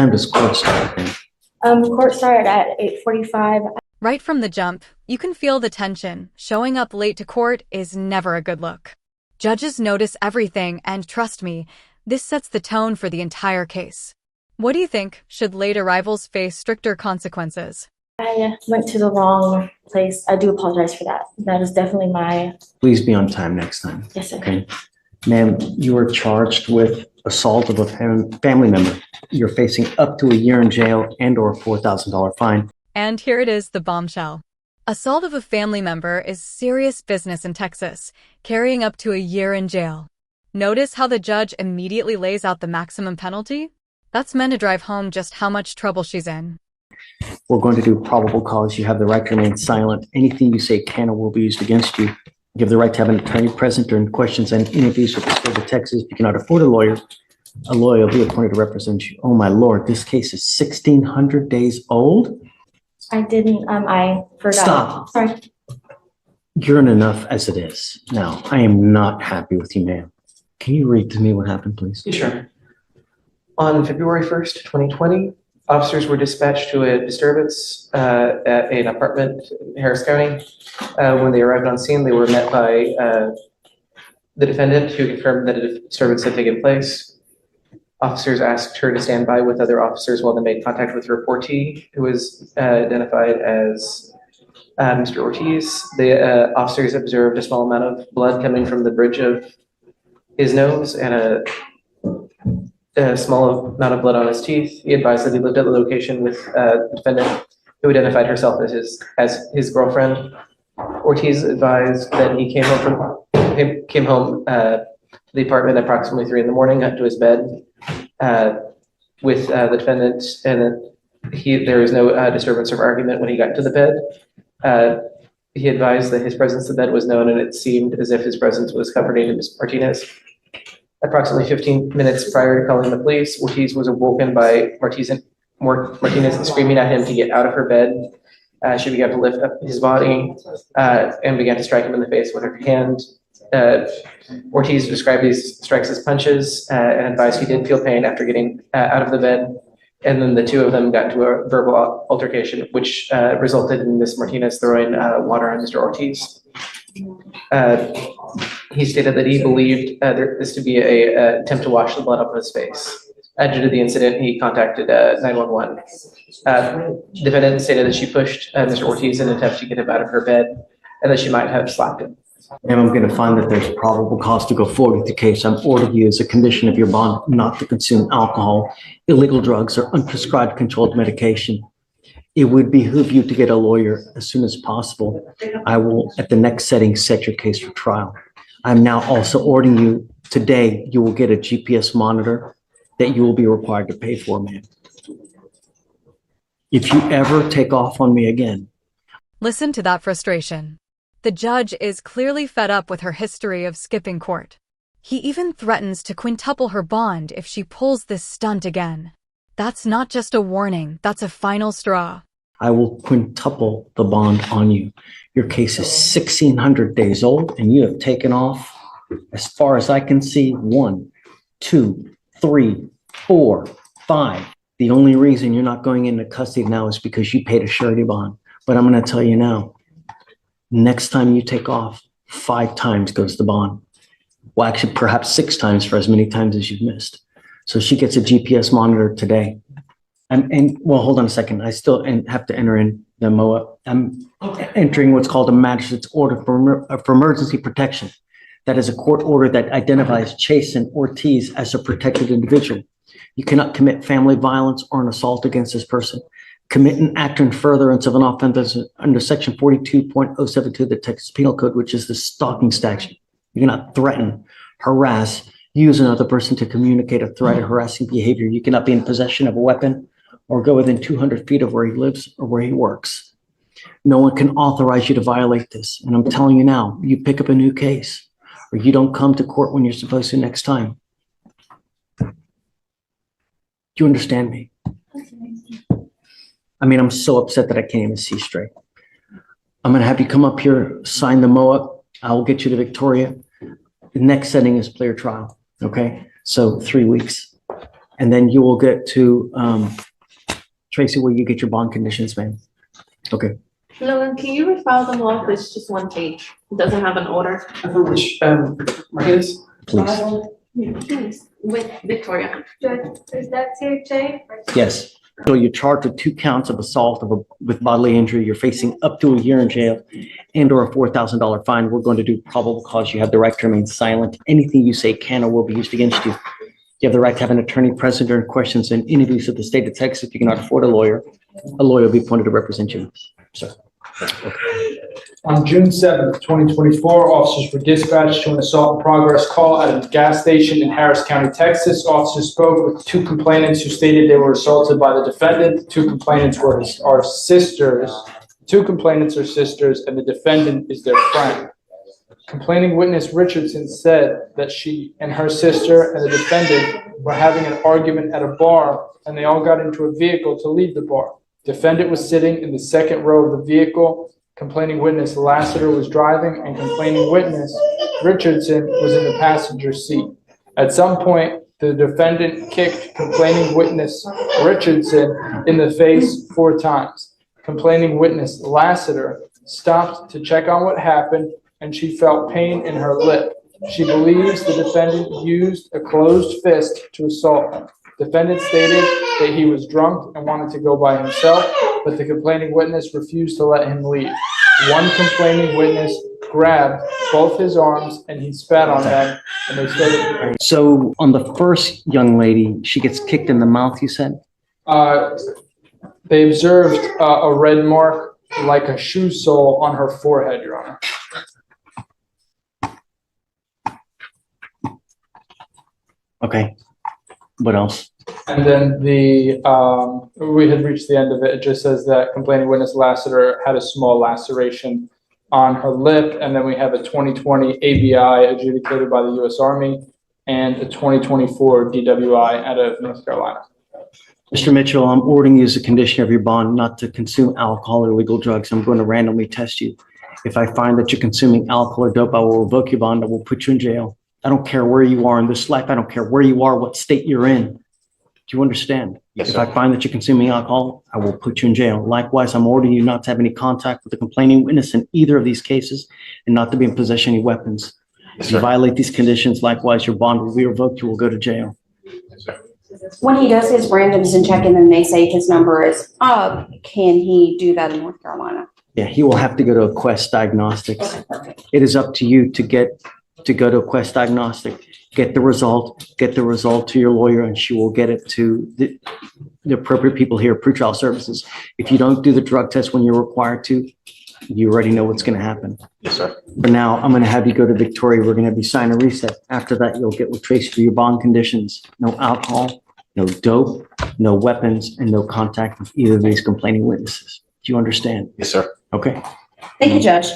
Time does court start then? Court started at 8:45. Right from the jump, you can feel the tension. Showing up late to court is never a good look. Judges notice everything, and trust me, this sets the tone for the entire case. What do you think? Should late arrivals face stricter consequences? I went to the wrong place. I do apologize for that. That is definitely my. Please be on time next time. Yes, sir. Okay. Ma'am, you are charged with assault of a family member. You're facing up to a year in jail and or a $4,000 fine. And here it is, the bombshell. Assault of a family member is serious business in Texas, carrying up to a year in jail. Notice how the judge immediately lays out the maximum penalty? That's meant to drive home just how much trouble she's in. We're going to do probable cause. You have the right to remain silent. Anything you say can or will be used against you. You have the right to have an attorney present during questions and interviews with the state of Texas. If you cannot afford a lawyer will be appointed to represent you. Oh my Lord, this case is 1,600 days old? I didn't, I forgot. Stop. Sorry. You're in enough as it is. Now, I am not happy with you, ma'am. Can you read to me what happened, please? Sure. On February 1st, 2020, officers were dispatched to a disturbance at an apartment in Harris County. When they arrived on scene, they were met by the defendant, who confirmed that a disturbance had taken place. Officers asked her to stand by with other officers while they made contact with her reportee, who was identified as Mr. Ortiz. The officers observed a small amount of blood coming from the bridge of his nose and a small amount of blood on his teeth. He advised that he lived at the location with the defendant, who identified herself as his girlfriend. Ortiz advised that he came home to the apartment at approximately 3 a.m, got to his bed with the defendant, and there was no disturbance or argument when he got to the bed. He advised that his presence in bed was known, and it seemed as if his presence was comforting to Ms. Martinez. Approximately 15 minutes prior to calling the police, Ortiz was awoken by Martinez screaming at him to get out of her bed. She began to lift up his body and began to strike him in the face with her hand. Ortiz described these strikes as punches and advised he did feel pain after getting out of the bed. And then the two of them got into a verbal altercation, which resulted in Ms. Martinez throwing water on Mr. Ortiz. He stated that he believed this to be an attempt to wash the blood off his face. Due to the incident, he contacted 911. Defendant stated that she pushed Mr. Ortiz in an attempt to get him out of her bed and that she might have slapped him. And I'm going to find that there's probable cause to go forward with the case. I'm ordering you as a condition of your bond not to consume alcohol, illegal drugs, or unprescribed controlled medication. It would behoove you to get a lawyer as soon as possible. I will, at the next setting, set your case for trial. I'm now also ordering you today, you will get a GPS monitor that you will be required to pay for, ma'am. If you ever take off on me again. Listen to that frustration. The judge is clearly fed up with her history of skipping court. He even threatens to quintuple her bond if she pulls this stunt again. That's not just a warning, that's a final straw. I will quintuple the bond on you. Your case is 1,600 days old, and you have taken off, as far as I can see, 1, 2, 3, 4, 5. The only reason you're not going into custody now is because you paid a surety bond. But I'm going to tell you now, next time you take off, 5 times goes the bond. Well, actually, perhaps 6 times for as many times as you've missed. So she gets a GPS monitor today. And well, hold on a second. I still have to enter in the MOA. I'm entering what's called a magistrate's order for emergency protection. That is a court order that identifies Chase and Ortiz as a protected individual. You cannot commit family violence or an assault against this person. Commit an act in furtherance of an offense under section 42.072 of the Texas Penal Code, which is the stalking statute. You cannot threaten, harass, use another person to communicate a threat or harassing behavior. You cannot be in possession of a weapon or go within 200 feet of where he lives or where he works. No one can authorize you to violate this. And I'm telling you now, you pick up a new case or you don't come to court when you're supposed to next time. Do you understand me? I mean, I'm so upset that I can't even see straight. I'm going to have you come up here, sign the MOA. I will get you to Victoria. The next setting is player trial. Okay. So 3 weeks. And then you will get to, Tracy, will you get your bond conditions, ma'am? Okay. Logan, can you refile them all? It's just one page. It doesn't have an order. Which, Marquez? Please. Please, with Victoria. Judge, is that CHA? Yes. So you're charged with 2 counts of assault with bodily injury. You're facing up to a year in jail and or a $4,000 fine. We're going to do probable cause. You have the right to remain silent. Anything you say can or will be used against you. You have the right to have an attorney present during questions and interviews of the state of Texas. If you cannot afford a lawyer will be appointed to represent you. Sir. On June 7th, 2024, officers were dispatched to an assault in progress call at a gas station in Harris County, Texas. Officers spoke with 2 complainants who stated they were assaulted by the defendant. 2 complainants are sisters. 2 complainants are sisters, and the defendant is their friend. Complaining witness Richardson said that she and her sister and the defendant were having an argument at a bar, and they all got into a vehicle to leave the bar. Defendant was sitting in the second row of the vehicle. Complaining witness Lassiter was driving, and complaining witness Richardson was in the passenger seat. At some point, the defendant kicked complaining witness Richardson in the face 4 times. Complaining witness Lassiter stopped to check on what happened, and she felt pain in her lip. She believes the defendant used a closed fist to assault him. Defendant stated that he was drunk and wanted to go by himself, but the complaining witness refused to let him leave. One complaining witness grabbed both his arms and he spat on them, and they started. So on the first young lady, she gets kicked in the mouth, you said? They observed a red mark like a shoe sole on her forehead, Your Honor. Okay. What else? And then we had reached the end of it. It just says that complaining witness Lassiter had a small laceration on her lip. And then we have a 2020 ABI adjudicated by the U.S. Army and a 2024 DWI out of North Carolina. Mr. Mitchell, I'm ordering you as a condition of your bond not to consume alcohol or illegal drugs. I'm going to randomly test you. If I find that you're consuming alcohol or dope, I will revoke your bond. I will put you in jail. I don't care where you are in this life. I don't care where you are, what state you're in. Do you understand? Yes, If sir. I find that you're consuming alcohol, I will put you in jail. Likewise, I'm ordering you not to have any contact with the complaining witness in either of these cases and not to be in possession of any weapons. Yes, If you sir. violate these conditions, likewise, your bond will be revoked. You will go to jail. Yes, sir. When he does his randoms and check-in and they say his number is up, can he do that in North Carolina? Yeah, he will have to go to a Quest Diagnostics. Okay, perfect. It is up to you to go to a Quest Diagnostic, get the result to your lawyer, and she will get it to the appropriate people here at Pretrial Services. If you don't do the drug test when you're required to, you already know what's going to happen. Yes, sir. For now, I'm going to have you go to Victoria. We're going to have you sign a reset. After that, you'll get with Tracy for your bond conditions. No alcohol, no dope, no weapons, and no contact with either of these complaining witnesses. Do you understand? Yes, sir. Okay. Thank you, Judge.